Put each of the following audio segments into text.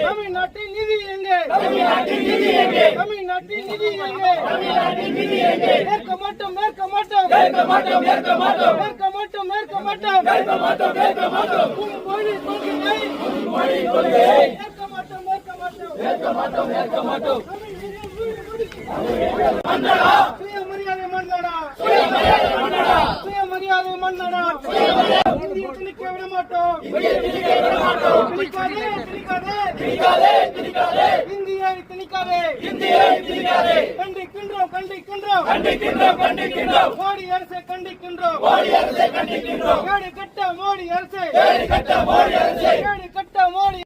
தமிழ்நாட்டின் நிதி எங்கே? தமிழ்நாட்டின் நிதி எங்கே? ஏற்க மாட்டோம் ஏற்க மாட்டோம் ஏற்க மாட்டோம் ஏற்க மாட்டோம் ஏற்க மாட்டோம் ஏற்க மாட்டோம் ஏற்க மாட்டோம் ஏற்க மாட்டோம் மொழி கொள்கையை ஏற்க மாட்டோம் ஏற்க மாட்டோம் ஏற்க மாட்டோம் ஏற்க மாட்டோம் மன்னடா சுயமரியாதை மன்னடா சுயமரியாதை மன்னடா சுயமரியாதை மன்னடா இந்திய திணிக்க விட மாட்டோம் திணிக்காதே திணிக்காதே திணிக்காதே திணிக்காதே இந்தியை திணிக்காதே இந்தியை திணிக்காதே கண்டிக்கின்றோம் கண்டிக்கின்றோம் கண்டிக்கின்றோம் கண்டிக்கின்றோம் மோடி அரசை கண்டிக்கின்றோம் மோடி அரசை கண்டிக்கின்றோம் கேடு கட்ட மோடி அரசை கேடு கட்ட மோடி அரசை கேடு கட்ட மோடி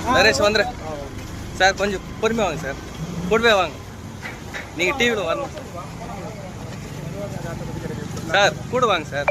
நரேஷ் வந்துரு சார், கொஞ்சம் பொறுமையாக வாங்க சார், பொறுமையாக வாங்க. நீங்கள் டிவியில் வரணும் சார், கூட வாங்க சார்.